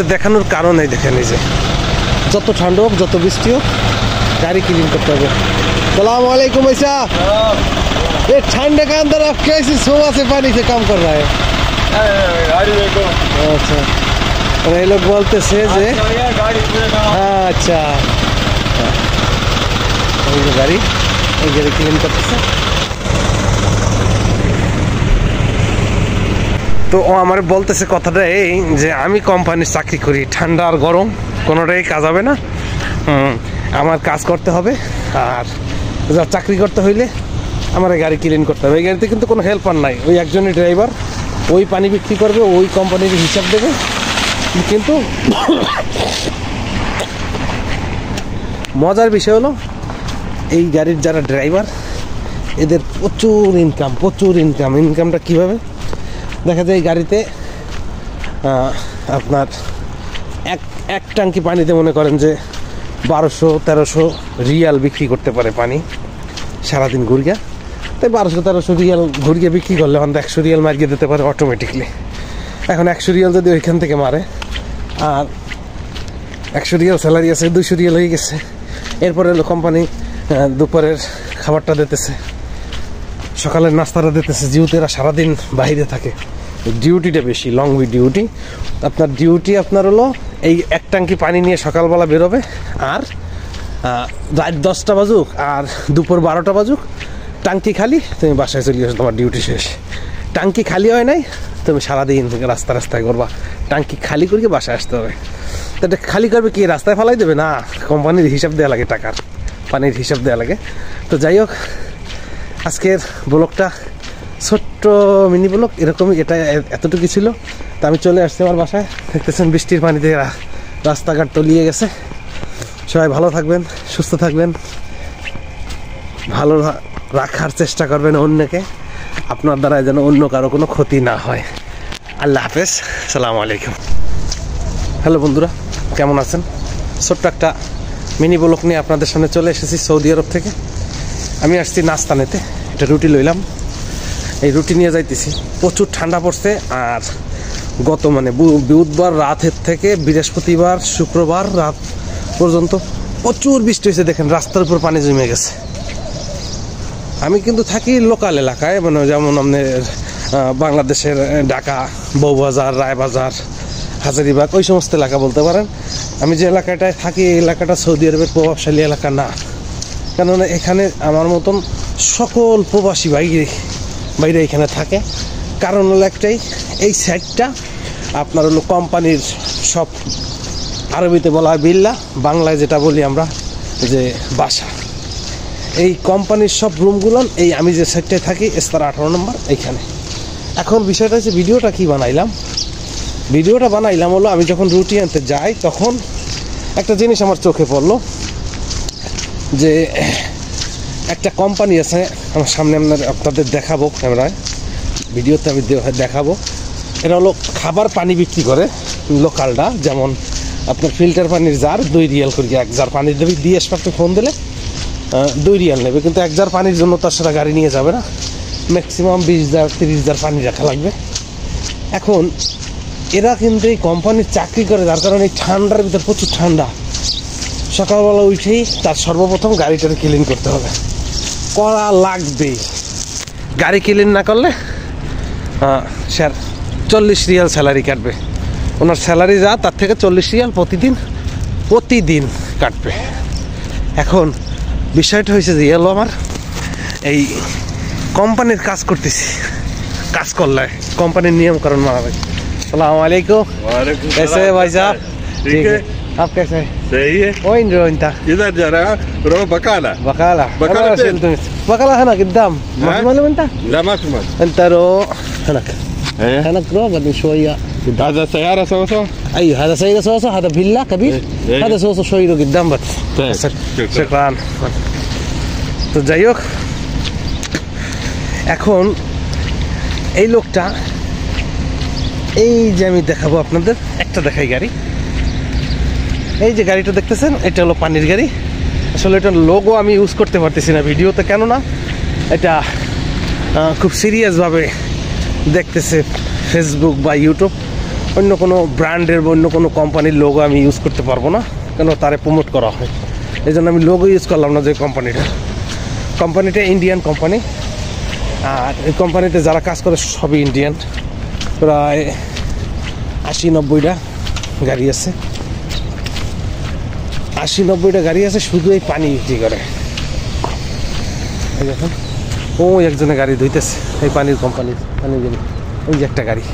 এটা দেখানোর কারণ এই দেখেন, এই যে যত ঠান্ডা হোক যত বৃষ্টি হোক गाड़ी क्लीन करते হবে। सलाम वालेकुम ऐसा ये ठंडे का अंदर आप कैसी सुबह से पानी से काम कर रहा है? अच्छा और ये लोग बोलते से जे हाँ अच्छा गाड़ी क्लीन करते से তো ও আমার বলতেছে কথাটা এই যে আমি কোম্পানির চাকরি করি, ঠান্ডা আর গরম কোনোটাই কাজ হবে না, আমার কাজ করতে হবে, আর যা চাকরি করতে হইলে আমার গাড়ি ক্লিন করতে হবে। এই গাড়িতে কিন্তু কোনো হেল্পার নাই, ওই একজনই ড্রাইভার, ওই পানি বিক্রি করবে, ওই কোম্পানির হিসাব দেবে। কিন্তু মজার বিষয় হলো এই গাড়ির যারা ড্রাইভার এদের প্রচুর ইনকামটা কীভাবে দেখা যায়, এই গাড়িতে আপনার এক ট্যাঙ্কি পানিতে মনে করেন যে 1200-1300 রিয়াল বিক্রি করতে পারে পানি সারাদিন ঘুরিয়া। তাই 1200-1300 রিয়াল ঘুরিয়ে বিক্রি করলে অন্তত 100 রিয়াল মারিয়ে দিতে পারে অটোমেটিকলি। এখন 100 রিয়াল যদি ওইখান থেকে মারে আর 100 রিয়াল স্যালারি আছে, 200 রিয়াল হয়ে গেছে। এরপরে হলো কোম্পানি দুপুরের খাবারটা দিতেছে, সকালের নাস্তাটা দিতেছে, যেহেতু এরা সারাদিন বাইরে থাকে, ডিউটিটা বেশি, লং ডিউটি। আপনার ডিউটি আপনার হলো এই এক ট্যাঙ্কি পানি নিয়ে সকালবেলা বেরোবে, আর রাত 10টা বাজুক আর দুপুর 12টা বাজুক, ট্যাঙ্কি খালি তুমি বাসায় চলে আসো, তোমার ডিউটি শেষ। ট্যাঙ্কি খালি হয় নাই, তুমি সারাদিন রাস্তায় করবা, ট্যাঙ্কি খালি করিয়ে বাসায় আসতে হবে। তো এটা খালি করবে কি, রাস্তায় ফেলাই দেবে না, কোম্পানির হিসাব দেওয়া লাগে, টাকার পানির হিসাব দেওয়া লাগে। তো যাই হোক, আজকের ব্লগটা ছোট্ট মিনি ব্লগ এরকমই, এটা এতটুকু ছিল। তো আমি চলে আসছি আমার বাসায়, দেখতেছেন বৃষ্টির পানিতে রাস্তাঘাট তলিয়ে গেছে। সবাই ভালো থাকবেন, সুস্থ থাকবেন, ভালো রাখার চেষ্টা করবেন অন্যকে, আপনার দ্বারা যেন অন্য কারো কোনো ক্ষতি না হয়। আল্লাহ হাফেজ, সালামু আলাইকুম। হ্যালো বন্ধুরা, কেমন আছেন? ছোট্ট একটা মিনি ব্লগ নিয়ে আপনাদের সামনে চলে এসেছি সৌদি আরব থেকে। আমি আসছি নাস্তা নিতে, এটা রুটি লইলাম, এই রুটি নিয়ে যাইতেছি। প্রচুর ঠান্ডা পড়ছে, আর গত বুধবার রাতের থেকে বৃহস্পতিবার শুক্রবার রাত পর্যন্ত প্রচুর বৃষ্টি হয়েছে। দেখেন রাস্তার উপর পানি জমে গেছে। আমি কিন্তু থাকি লোকাল এলাকায়, যেমন আপনার বাংলাদেশের ঢাকা, বউবাজার, রায়বাজার, হাজারিবাগ, ওই সমস্ত এলাকা বলতে পারেন। আমি যে এলাকাটায় থাকি এই এলাকাটা সৌদি আরবের প্রভাবশালী এলাকা না, কেননা এখানে আমার মতন সকল প্রবাসী বাইরে এখানে থাকে। কারণ হলো একটাই, এই সাইডটা আপনার হলো কোম্পানির সব, আরবিতে বলা হয় বিল্লা, বাংলায় যেটা বলি আমরা যে বাসা। এই কোম্পানির সব রুমগুলো এই আমি যে সাইডটায় থাকি স্তর 18 নম্বর এইখানে। এখন বিষয়টা হচ্ছে ভিডিওটা বানাইলাম হলো আমি যখন রুটি আনতে যাই তখন একটা জিনিস আমার চোখে পড়লো, যে একটা কোম্পানি আছে আমার সামনে, আপনাদের দেখাবো ক্যামেরায়, ভিডিওতে আমি দেখাবো। এটা হলো খাবার পানি বিক্রি করে লোকালটা, যেমন আপনার ফিল্টার পানির জার 2 রিয়াল করে, 1 জার পানি দেবে, দিয়ে আপনি ফোন দিলে 2 রিয়াল নেবে। কিন্তু 1 জার পানির জন্য তার সাথে গাড়ি নিয়ে যাবে না, ম্যাক্সিমাম 20 জার 30 জার পানি রাখা লাগবে। এখন এরা কিন্তু এই কোম্পানির চাকরি করে, যার কারণে এই ঠান্ডার ভিতর, প্রচুর ঠান্ডা, সকালবেলা উঠেই তার সর্বপ্রথম গাড়িটাকে ক্লিন করতে হবে, করা লাগবে। গাড়ি ক্লিন না করলে স্যার 40 রিয়াল স্যালারি কাটবে। ওনার স্যালারি যা তার থেকে 40 রিয়াল প্রতিদিন কাটবে। এখন বিষয়টা হয়েছে যে এলো আমার এই কোম্পানির কাজ করতেছি, কাজ করলে কোম্পানির নিয়মকানুন মানা লাগে। अस्सलाम वालेकुम। कैसे है भाई साहब? ठीक है, आप कैसे हैं? सही है। وين جو انت؟ إذا جرى روح بقالة بقالة فين؟ بقالة هناك قدام، ما تسمع انت؟ لا ما سمعت. انت روح هناك، ايه هناك روح بعدين شوية. هذا سيارة سوسو؟ ايوه هذا سيارة سوسو، هذا فيلا كبير. إيه. هذا سوسو شوية قدام بس. طيب شكرا। তো যাই হোক, এখন এই লোকটা, এই যে আমি দেখাবো আপনাদের, একটা দেখাই গাড়ি, এই যে গাড়িটা দেখতেছেন এটা হলো পানির গাড়ি। আসলে এটা লোগো আমি ইউজ করতে পারতেছি না ভিডিওতে, কেননা এটা খুব সিরিয়াসভাবে দেখতেছে ফেসবুক বা ইউটিউব, অন্য কোনো ব্র্যান্ডের বা অন্য কোনো কোম্পানির লোগো আমি ইউজ করতে পারবো না, কেন তারে প্রমোট করা হয়। এই জন্য আমি লোগো ইউজ করলাম না। যে কোম্পানিটা ইন্ডিয়ান কোম্পানি, আর এই কোম্পানিতে যারা কাজ করে সবই ইন্ডিয়ান। প্রায় 80-90টা গাড়ি আছে, 80-90টা গাড়ি আছে শুধু এই পানি বিক্রি করে। এই দেখুন, ও একজনে গাড়ি ধুইতেছে, এই পানির কোম্পানির পানির গাড়ি। ওই যে একটা গাড়ি,